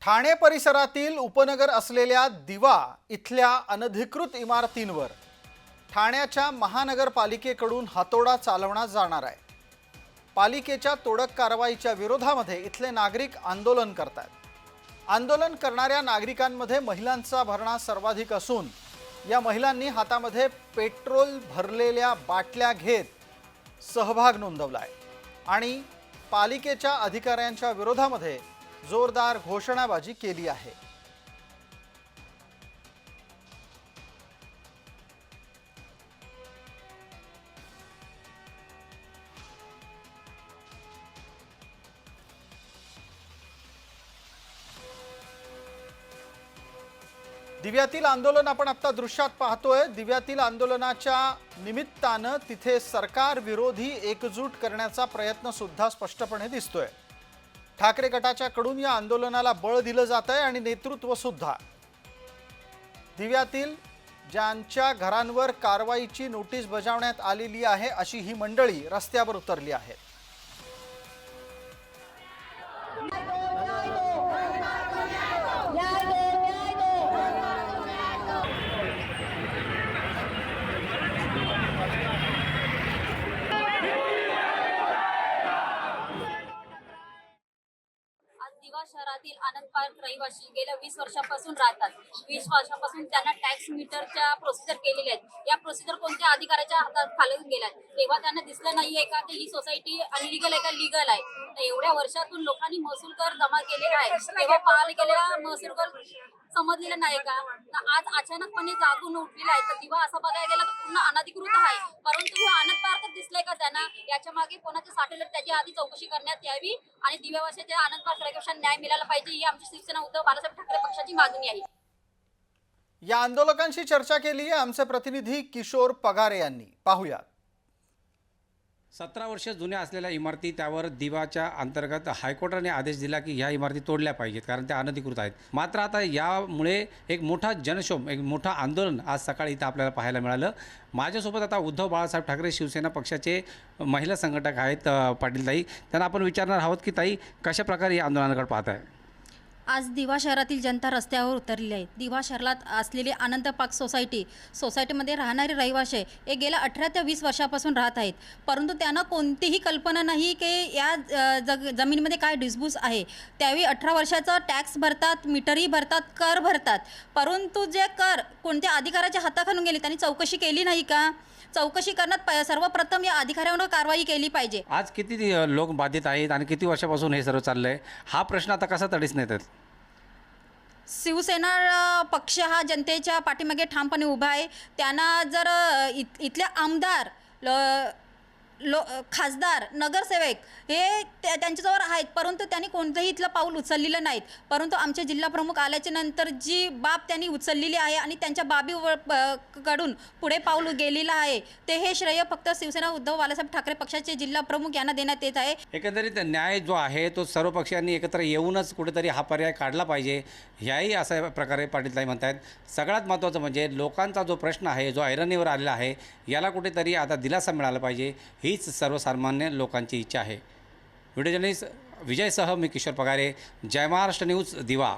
ठाणे परिसरातील उपनगर असलेल्या दिवा इथल्या अनधिकृत इमारतींवर ठाण्याच्या महानगरपालिकेकडून हातोडा चालवण्यात जाणार आहे। पालिकेच्या तोडक कारवाईच्या विरोधामध्ये इथले नागरिक आंदोलन करतात। आंदोलन करणाऱ्या नागरिकांमध्ये महिलांचा भरणा सर्वाधिक असून या महिलांनी हातामध्ये पेट्रोल भरलेल्या बाटल्या घेत सहभाग नोंदवलाय आणि पालिकेच्या अधिकाऱ्यांच्या विरोधामध्ये जोरदार घोषणाबाजी केली आहे। दिव्यातील आंदोलन आपण आता दृश्यात पाहतोय। दिव्यातील आंदोलनाच्या निमित्तानं तिथे सरकार विरोधी एकजूट करण्याचा प्रयत्न सुद्धा स्पष्टपणे दिसतोय। ठाकरे गटाच्या कडून या आंदोलनाला बळ दिलं जात आहे आणि नेतृत्व सुद्धा। दिव्यातील ज्यांच्या घरांवर कारवाईची नोटीस बजावण्यात आलेली आहे अशी ही मंडळी रस्त्यावर उतरली आहे। दिवा शहरातील आनंद पार्क रहिवासी गेल्या 20 वर्षापासून राहतात। 20 वर्षापासून त्यांना टॅक्स मीटरच्या प्रोसिजर केलेले आहेत। या प्रोसिजर कोणत्या अधिकाऱ्याच्या हातात खालून गेल्यात तेव्हा त्यांना दिसलं नाहीये का ही सोसायटी अनलिगल आहे का लीगल आहे। तर एवढ्या वर्षातून लोकांनी महसूल कर जमा केलेला आहे, तेव्हा पालिकेला महसूल कर समजलेलं नाही का। तर आज अचानकपणे जागून उठलेला आहे। तर दिवा असा बघायला गेला तर पूर्ण अनधिकृत आहे, परंतु हे आनंद पार्क दिसलंय का त्यांना? याच्या मागे कोणाचे साठवले त्याची आधी चौकशी करण्यात यावी आणि दिव्यावासीच्या आनंद पार्क रहिवाशांना न्याय मिळाला पाहिजे, ही आमची शिवसेना उद्धव बाळासाहेब ठाकरे पक्षाची मागणी आहे। या आंदोलकांशी चर्चा केली आहे आमचे प्रतिनिधी किशोर पगारे यांनी। पाहूया। 17 वर्ष जुन्या असलेल्या इमारती त्यावर दिवाच्या अंतर्गत हायकोर्टाने आदेश दिला की ह्या इमारती तोडल्या पाहिजेत कारण त्या अनधिकृत आहेत। मात्र आता यामुळे एक मोठा जनशोभ, एक मोठा आंदोलन आज सकाळी इथं आपल्याला पाहायला मिळालं। माझ्यासोबत आता उद्धव बाळासाहेब ठाकरे शिवसेना पक्षाचे महिला संघटक आहेत पाटील ताई। त्यांना आपण विचारणार आहोत की ताई कशा प्रकारे या आंदोलनाकडे पाहत आहे? आज दिवा शहरातील जनता रस्त्यावर उतरली आहे। दिवा शहरात असलेली आनंद पार्क सोसायटीमध्ये राहणारे रहिवासी हे गेल्या 18 ते 20 वर्षापासून राहत आहेत, परंतु त्यांना कोणतीही कल्पना नाही की या जमिनीमध्ये काय डिस्ब्यूट आहे। त्यावेळी 18 वर्षाचा टॅक्स भरतात, मीटरही भरतात, कर भरतात, परंतु जे कर कोणत्या अधिकाऱ्याच्या हाताखालून गेले त्यांनी चौकशी केली नाही का? चौकशी करण्यात सर्वप्रथम या अधिकाऱ्यांवर कारवाई केली पाहिजे। आज किती लोक बाधित आहेत आणि किती वर्षापासून हे सर्व चाललंय, हा प्रश्न आता कसा तडीस नेतात? शिवसेना पक्ष हा जनतेच्या पाठीमागे ठामपणे उभा आहे। त्यांना जर इथले आमदार खासदार नगरसेवक हे त्यांच्याजवळ आहेत, परंतु त्यांनी कोणतंही इथलं पाऊल उचललेलं नाहीत। परंतु आमचे जिल्हा प्रमुख आल्याच्या नंतर जी बाब त्यांनी उचललेली आहे आणि त्यांच्या बाबी कडून पुढे पाऊल गेलेलं आहे, ते हे श्रेय फक्त शिवसेना उद्धव बाळासाहेब ठाकरे पक्षाचे जिल्हा प्रमुख यांना देण्यात येत आहे। एकंदरीत न्याय जो आहे तो सर्व पक्षांनी एकत्र येऊनच कुठेतरी हा पर्याय काढला पाहिजे, ह्याही अशा प्रकारे पाटील ताई म्हणतात। सगळ्यात महत्त्वाचं म्हणजे लोकांचा जो प्रश्न आहे, जो ऐरणीवर आलेला आहे, याला कुठेतरी आता दिलासा मिळाला पाहिजे, हीच सर्वसामान्य लोकांची इच्छा आहे। व्हिडिओ जर्नलिस्ट विजयसह मी किशोर पगारे, जय महाराष्ट्र न्यूज, दिवा।